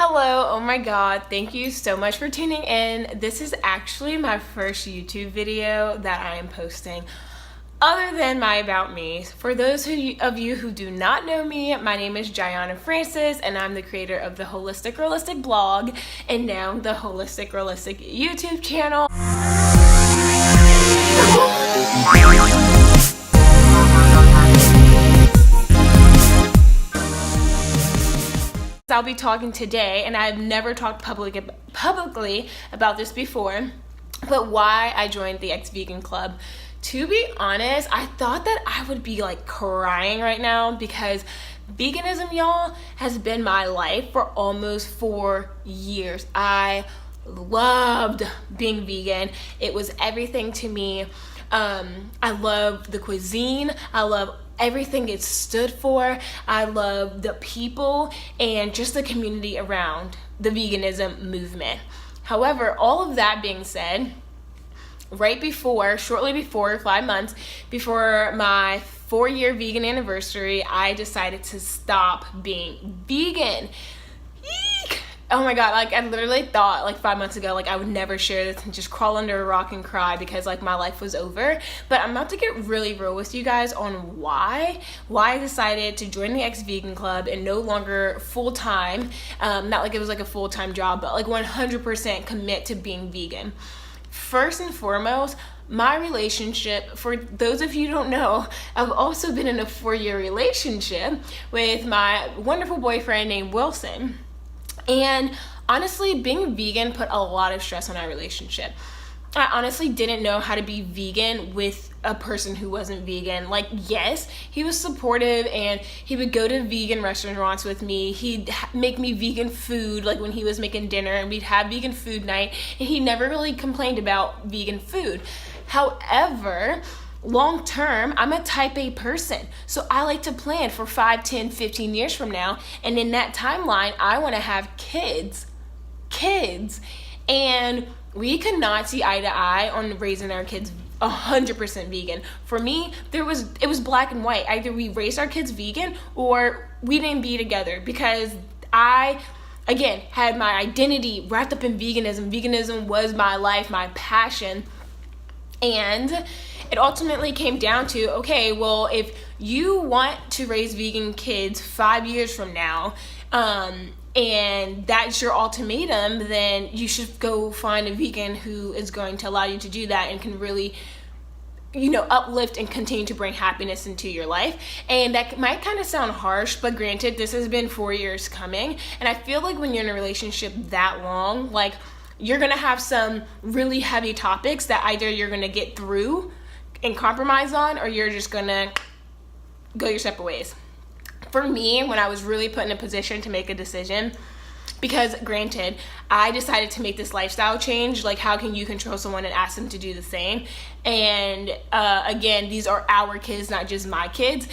Hello, oh my god, thank you so much for tuning in. This is actually my first YouTube video that I am posting other than my About Me. For those of you who do not know me, my name is Gianna Francis and I'm the creator of the Holistic Realistic blog and now the Holistic Realistic YouTube channel. I'll be talking today, and I've never talked publicly about this before, but why I joined the Ex-Vegan Club. To be honest, I thought that I would be like crying right now because veganism, y'all, has been my life for almost 4 years. I loved being vegan. It was everything to me. I love the cuisine. I love everything it stood for. I love the people and just the community around the veganism movement. However, all of that being said, shortly before, 5 months before my 4-year vegan anniversary, I decided to stop being vegan. Eek! Oh my god, like I literally thought like 5 months ago, like I would never share this and just crawl under a rock and cry because like my life was over. But I'm about to get really real with you guys on why I decided to join the Ex-Vegan Club and no longer full-time, not like it was like a full-time job, but like 100% commit to being vegan. First and foremost, my relationship, for those of you who don't know, I've also been in a 4-year relationship with my wonderful boyfriend named Wilson. And honestly, being vegan put a lot of stress on our relationship. I honestly didn't know how to be vegan with a person who wasn't vegan. Like, yes, he was supportive and he would go to vegan restaurants with me. He'd make me vegan food, like when he was making dinner, and we'd have vegan food night, and he never really complained about vegan food. However, long term, I'm a type A person, so I like to plan for 5, 10, 15 years from now, and in that timeline, I want to have kids, and we could not see eye to eye on raising our kids 100% vegan. For me, it was black and white. Either we raised our kids vegan or we didn't be together, because I, again, had my identity wrapped up in veganism. Veganism was my life, my passion. And it ultimately came down to, okay, well, if you want to raise vegan kids 5 years from now, and that's your ultimatum, then you should go find a vegan who is going to allow you to do that and can really, uplift and continue to bring happiness into your life. And that might kind of sound harsh, but granted, this has been 4 years coming. And I feel like when you're in a relationship that long, like, you're gonna have some really heavy topics that either you're gonna get through and compromise on, or you're just gonna go your separate ways. For me, when I was really put in a position to make a decision, because granted, I decided to make this lifestyle change, like how can you control someone and ask them to do the same? And again, these are our kids, not just my kids.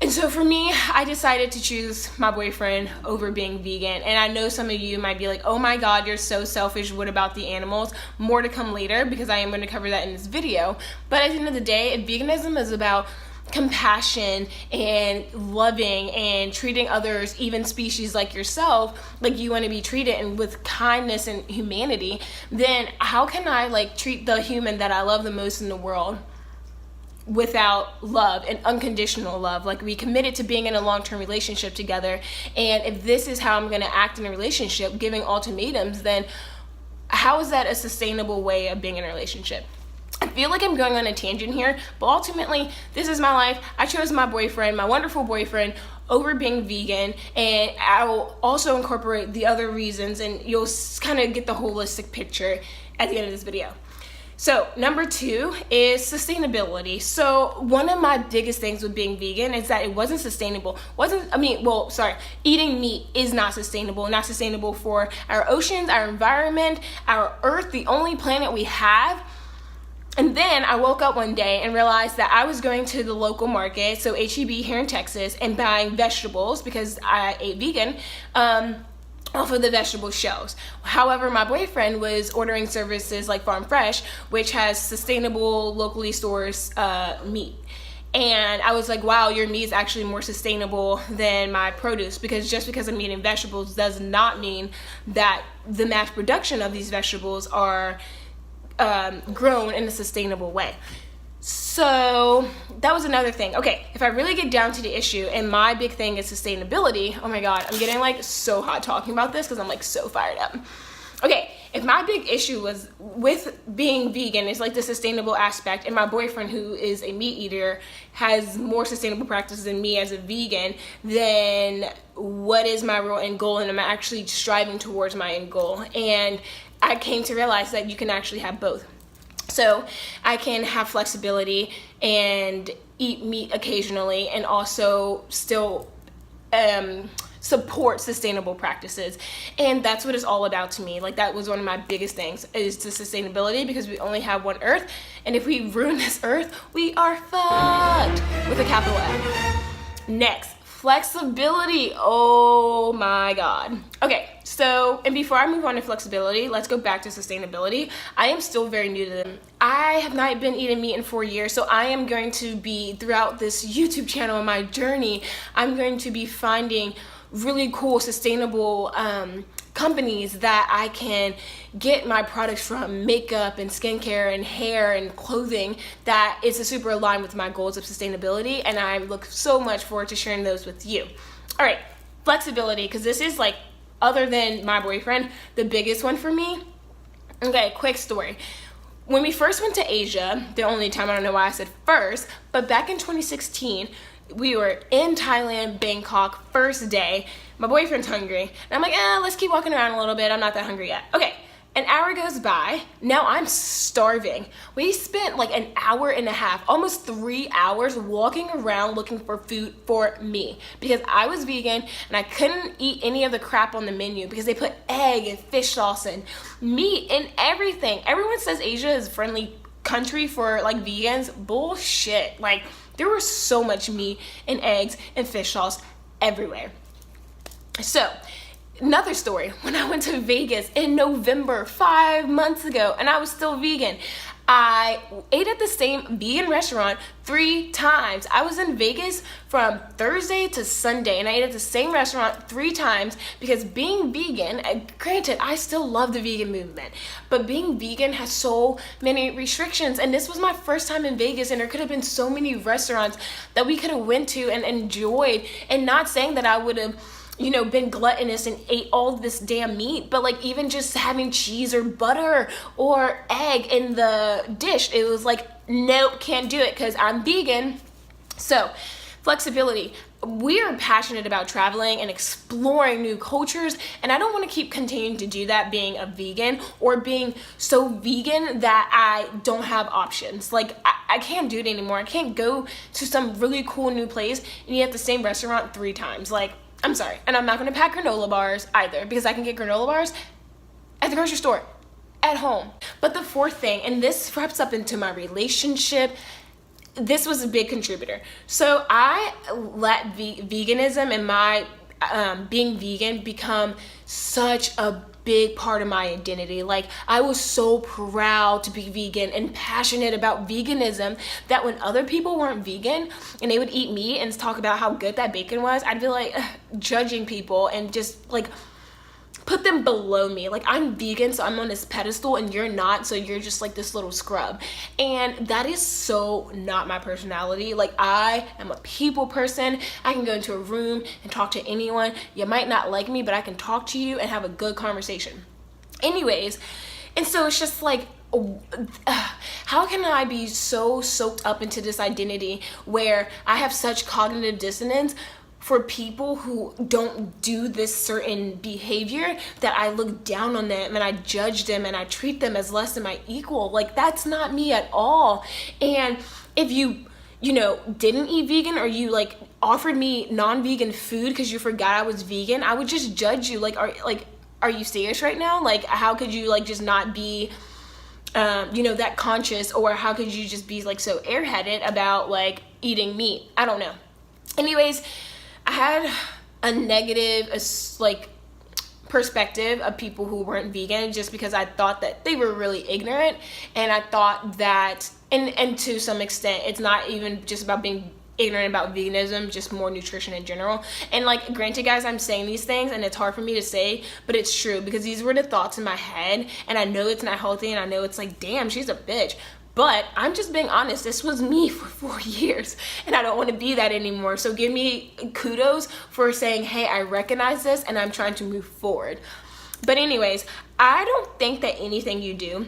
And so for me, I decided to choose my boyfriend over being vegan. And I know some of you might be like, oh my god, you're so selfish, what about the animals? More to come later, because I am going to cover that in this video. But at the end of the day, veganism is about compassion and loving and treating others, even species like yourself, like you want to be treated, and with kindness and humanity. Then how can I like treat the human that I love the most in the world without love and unconditional love? Like, we committed to being in a long-term relationship together, and if this is how I'm going to act in a relationship, giving ultimatums, then how is that a sustainable way of being in a relationship? I feel like I'm going on a tangent here, but ultimately, this is my life. I chose my boyfriend, my wonderful boyfriend, over being vegan, and I'll also incorporate the other reasons, and you'll kind of get the holistic picture at the end of this video. So number 2 is sustainability. So one of my biggest things with being vegan is that it wasn't sustainable. Eating meat is not sustainable for our oceans, our environment, our earth, the only planet we have. And then I woke up one day and realized that I was going to the local market, so H-E-B here in Texas, and buying vegetables because I ate vegan, off of the vegetable shelves. However, my boyfriend was ordering services like Farm Fresh, which has sustainable, locally sourced meat. And I was like, wow, your meat is actually more sustainable than my produce, because just because I'm eating vegetables does not mean that the mass production of these vegetables are grown in a sustainable way. So that was another thing. Okay, if I really get down to the issue, and my big thing is sustainability, oh my God, I'm getting like so hot talking about this because I'm like so fired up. Okay, if my big issue was with being vegan, it's like the sustainable aspect, and my boyfriend, who is a meat eater, has more sustainable practices than me as a vegan, then what is my real end goal? And am I actually striving towards my end goal? And I came to realize that you can actually have both. So I can have flexibility and eat meat occasionally, and also still support sustainable practices. And that's what it's all about to me. Like, that was one of my biggest things, is the sustainability, because we only have one earth, and if we ruin this earth, we are fucked, with a capital F. Next, flexibility. Oh my God. Okay, so, and before I move on to flexibility, let's go back to sustainability. I am still very new to them. I have not been eating meat in 4 years, so I am going to be, throughout this YouTube channel and my journey, I'm going to be finding really cool sustainable companies that I can get my products from, makeup and skincare and hair and clothing, that is super aligned with my goals of sustainability, and I look so much forward to sharing those with you. All right, flexibility, because this is, like, other than my boyfriend, the biggest one for me. Okay, quick story. When we first went to Asia, the only time, I don't know why I said first, but back in 2016, we were in Thailand, Bangkok, first day. My boyfriend's hungry, and I'm like, let's keep walking around a little bit. I'm not that hungry yet. Okay, an hour goes by. Now I'm starving. We spent like an hour and a half, almost 3 hours, walking around looking for food for me, because I was vegan and I couldn't eat any of the crap on the menu because they put egg and fish sauce and meat and everything. Everyone says Asia is a friendly country for like vegans. Bullshit. Like, there was so much meat and eggs and fish sauce everywhere. So, another story, when I went to Vegas in November, 5 months ago, and I was still vegan, I ate at the same vegan restaurant 3 times. I was in Vegas from Thursday to Sunday, and I ate at the same restaurant 3 times, because being vegan, granted, I still love the vegan movement, but being vegan has so many restrictions, and this was my first time in Vegas, and there could have been so many restaurants that we could have went to and enjoyed, and not saying that I would have, you know, been gluttonous and ate all this damn meat, but like even just having cheese or butter or egg in the dish, it was like, nope, can't do it because I'm vegan. So, flexibility. We are passionate about traveling and exploring new cultures, and I don't want to keep continuing to do that being a vegan, or being so vegan that I don't have options. Like, I can't do it anymore. I can't go to some really cool new place and eat at the same restaurant 3 times. Like, I'm sorry. And I'm not going to pack granola bars either, because I can get granola bars at the grocery store, at home. But the fourth thing, and this wraps up into my relationship, this was a big contributor. So I let veganism and my being vegan become such a big part of my identity. Like, I was so proud to be vegan and passionate about veganism that when other people weren't vegan and they would eat meat and talk about how good that bacon was, I'd be like judging people and just like put them below me. Like, I'm vegan, so I'm on this pedestal, and you're not, so you're just like this little scrub. And that is so not my personality. Like, I am a people person. I can go into a room and talk to anyone. You might not like me, but I can talk to you and have a good conversation. Anyways, and so it's just like, how can I be so soaked up into this identity where I have such cognitive dissonance for people who don't do this certain behavior, that I look down on them and I judge them and I treat them as less than my equal? Like, that's not me at all. And if you didn't eat vegan, or you like offered me non-vegan food because you forgot I was vegan, I would just judge you. Like, are you serious right now? Like, how could you like just not be that conscious, or how could you just be like so airheaded about like eating meat? I don't know. Anyways, I had a negative perspective of people who weren't vegan, just because I thought that they were really ignorant, and I thought that, and to some extent, it's not even just about being ignorant about veganism, just more nutrition in general. And like, granted guys, I'm saying these things and it's hard for me to say, but it's true, because these were the thoughts in my head, and I know it's not healthy, and I know it's like, damn, she's a bitch. But I'm just being honest, this was me for 4 years, and I don't want to be that anymore. So give me kudos for saying, hey, I recognize this and I'm trying to move forward. But anyways, I don't think that anything you do,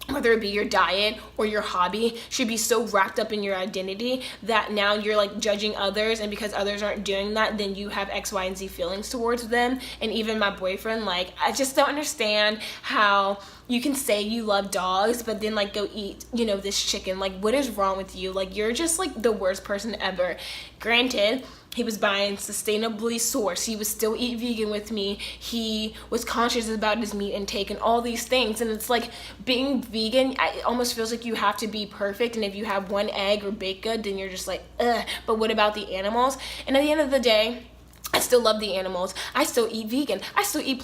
whether it be your diet or your hobby, should be so wrapped up in your identity that now you're like judging others, and because others aren't doing that, then you have X, Y, and Z feelings towards them. And even my boyfriend, like, I just don't understand how you can say you love dogs but then like go eat, you know, this chicken. Like, what is wrong with you? Like, you're just like the worst person ever. Granted, he was buying sustainably sourced. He would still eat vegan with me. He was conscious about his meat intake and all these things. And it's like, being vegan, it almost feels like you have to be perfect. And if you have one egg or baked good, then you're just like, ugh. But what about the animals? And at the end of the day, I still love the animals. I still eat vegan. I still eat plant